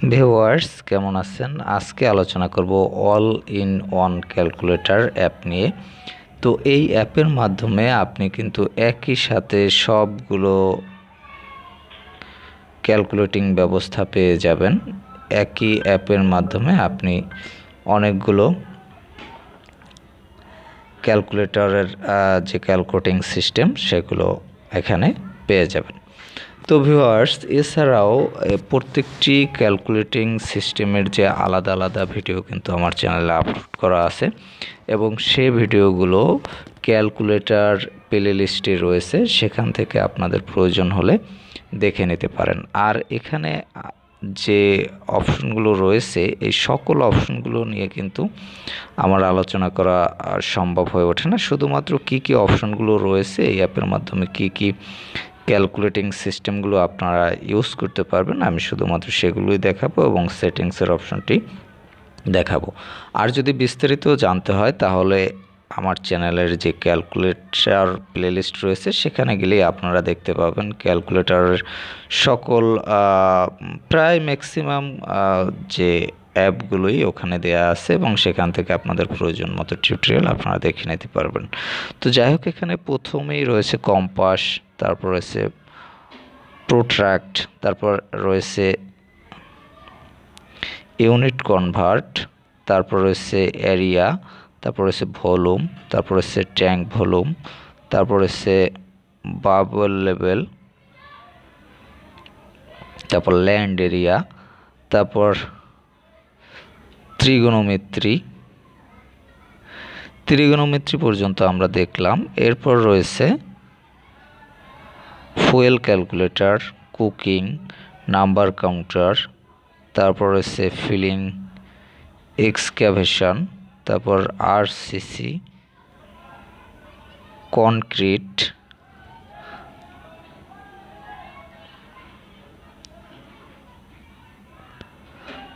Viewers কেমন আছেন? আজকে আলোচনা করব all in one calculator app নিয়ে। তো এই অ্যাপের মাধ্যমে আপনি কিন্তু একই সাথে সবগুলো ক্যালকুলেটিং ব্যবস্থা পেয়ে যাবেন। একই অ্যাপের মাধ্যমে আপনি অনেকগুলো ক্যালকুলেটরের যে ক্যালকুলেটিং সিস্টেম সেগুলো এখানে পেয়ে যাবেন। তো ভিউয়ার্স এছাড়াও প্রত্যেকটি ক্যালকুলেটিং সিস্টেমের যে আলাদা আলাদা ভিডিও কিন্তু আমার চ্যানেলে আপলোড করা আছে এবং সেই ভিডিওগুলো ক্যালকুলেটর প্লে লিস্টে রয়েছে, সেখান থেকে আপনাদের প্রয়োজন হলে দেখে নিতে পারেন। আর এখানে যে অপশনগুলো রয়েছে এই সকল অপশনগুলো নিয়ে কিন্তু আমার আলোচনা করা সম্ভব হয়ে ওঠে না। শুধুমাত্র কি কি অপশনগুলো রয়েছে এই অ্যাপের মাধ্যমে কি কি ক্যালকুলেটিং সিস্টেমগুলো আপনারা ইউজ করতে পারবেন আমি শুধুমাত্র সেগুলোই দেখাবো এবং সেটিংসের অপশনটি দেখাবো। আর যদি বিস্তারিত জানতে হয় তাহলে আমার চ্যানেলের যে ক্যালকুলেটর প্লেলিস্ট রয়েছে সেখানে গেলেই আপনারা দেখতে পাবেন ক্যালকুলেটরের সকল প্রায় ম্যাক্সিমাম যে অ্যাপগুলোই ওখানে দেয়া আছে এবং সেখান থেকে আপনাদের প্রয়োজন মতো টিউটোরিয়াল আপনারা দেখে নিতে পারবেন। তো যাই হোক, এখানে প্রথমেই রয়েছে কম্পাস, তারপর রয়েছে প্রোট্রাক্ট, তারপর রয়েছে ইউনিট কনভার্ট, তারপর রয়েছে এরিয়া, তারপর রয়েছে ভলিউম, তারপর রয়েছে ট্যাঙ্ক ভলিউম, তারপর রয়েছে বাবল লেভেল, তারপর ল্যান্ড এরিয়া, তারপর ত্রিগোনোমেট্রি পর্যন্ত আমরা দেখলাম। এরপর রয়েছে fuel calculator, cooking, number counter, তারপর রয়েছে ফিলিং, এক্সক্যাভেশন, তারপর আরসিসি, কনক্রিট,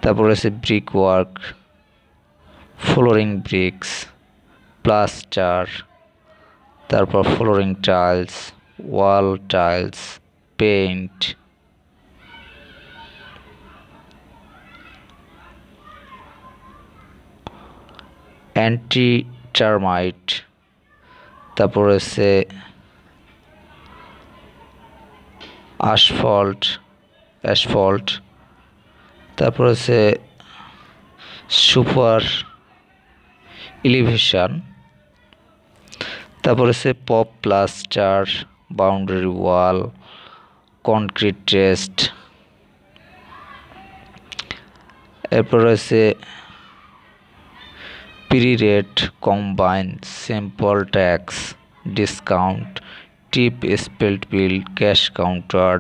তারপর রয়েছে brick work, flooring bricks, plaster, তারপর flooring tiles, wall tiles, paint, anti termite, তারপর রয়েছে অ্যাসফল্ট, তারপর হচ্ছে সুপার এলিভেশন, তারপর হচ্ছে pop plaster, boundary wall, concrete test, এরপর রয়েছে পিরিরেট, combine, simple tax, discount, tip split bill, cash counter,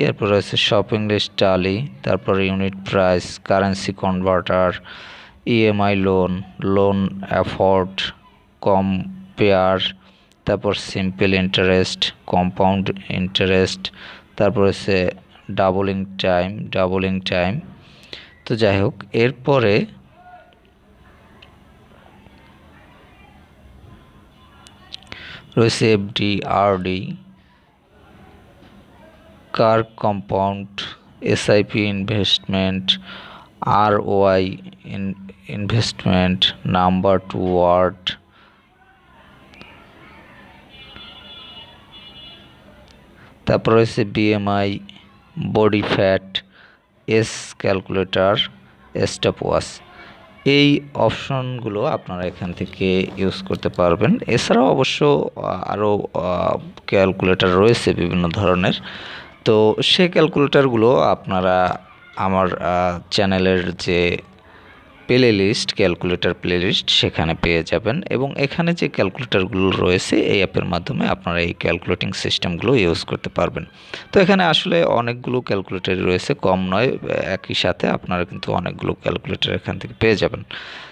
এরপর রয়েছে শপিং লিস্ট টালি, তারপর unit price, currency converter, EMI loan afford, compare, তারপর সিম্পল ইন্টারেস্ট, কম্পাউন্ড ইন্টারেস্ট, তারপর হচ্ছে ডাবলিং টাইম। তো যাই হোক, এরপরে রয়েছে FD, RD, car compound, SIP investment, ROI investment, number to word, তারপর রয়েছে BMI, body fat, S calculator, stopwatch. এই অপশনগুলো আপনারা এখান থেকে ইউজ করতে পারবেন। এছাড়াও অবশ্য আরও ক্যালকুলেটর রয়েছে বিভিন্ন ধরনের। তো সেই ক্যালকুলেটরগুলো আপনারা আমার চ্যানেলের যে ক্যালকুলেটর প্লেলিস্ট সেখানে পেয়ে যাবেন এবং এখানে যে ক্যালকুলেটরগুলো রয়েছে এই অ্যাপের মাধ্যমে আপনারা এই ক্যালকুলেটিং সিস্টেমগুলো ইউজ করতে পারবেন। তো এখানে আসলে অনেকগুলো ক্যালকুলেটর রয়েছে, কম নয়, একই সাথে আপনারা কিন্তু অনেকগুলো ক্যালকুলেটর এখান থেকে পেয়ে যাবেন।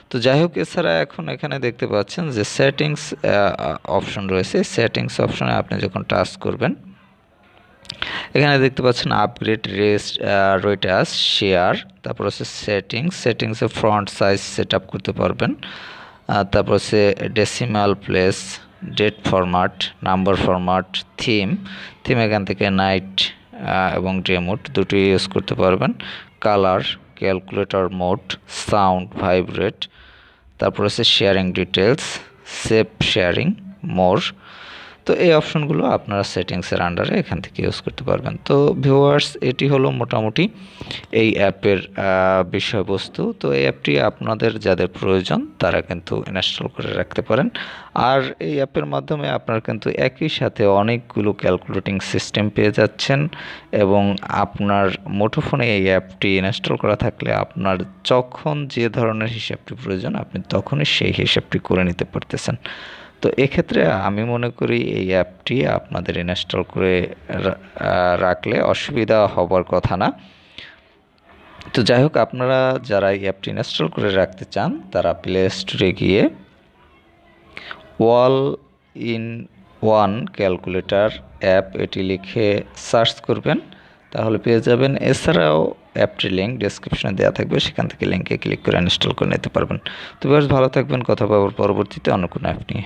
তো যাই হোক, এছাড়া এখন এখানে দেখতে পাচ্ছেন যে সেটিংস অপশন রয়েছে। সেটিংস অপশনে আপনি যখন টাচ করবেন এখানে দেখতে পাচ্ছেন আপগ্রেড রেটাস শেয়ার, তারপর হচ্ছে সেটিংসে ফ্রন্ট সাইজ সেট আপ করতে পারবেন, তারপর হচ্ছে decimal place, date format, number format, theme এখান থেকে নাইট এবং ডে মোড দুটোই ইউজ করতে পারবেন। Colour, calculator mode, sound, vibrate, তারপর হচ্ছে শেয়ারিং ডিটেলস, সেভ শেয়ারিং, মোর। তো এই অপশনগুলো আপনারা সেটিংসের আন্ডারে এখান থেকে ইউজ করতে পারবেন। তো ভিউয়ার্স, এটি হলো মোটামুটি এই অ্যাপের বিষয়বস্তু। তো এই অ্যাপটি আপনাদের যাদের প্রয়োজন তারা কিন্তু ইনস্টল করে রাখতে পারেন। আর এই অ্যাপের মাধ্যমে আপনারা কিন্তু একই সাথে অনেকগুলো ক্যালকুলেটিং সিস্টেম পেয়ে যাচ্ছেন এবং আপনার মুঠোফোনে এই অ্যাপটি ইনস্টল করা থাকলে আপনার যখন যে ধরনের হিসাবটি প্রয়োজন আপনি তখনই সেই হিসাবটি করে নিতে পারতেছেন। তো এক্ষেত্রে আমি মনে করি এই অ্যাপটি আপনাদের ইনস্টল করে রাখলে অসুবিধা হবার কথা না। তো যাই হোক, আপনারা যারা এই অ্যাপটি ইনস্টল করে রাখতে চান তারা প্লে স্টোরে গিয়ে all in one calculator app এটি লিখে সার্চ করবেন, তাহলে পেয়ে যাবেন। এছাড়াও অ্যাপটির লিঙ্ক ডেসক্রিপশনে দেওয়া থাকবে, সেখান থেকে লিঙ্কে ক্লিক করে ইনস্টল করে নিতে পারবেন। তো বেশ ভালো থাকবেন, কথা বলবো পরবর্তীতে অন্য কোনো অ্যাপ নিয়ে।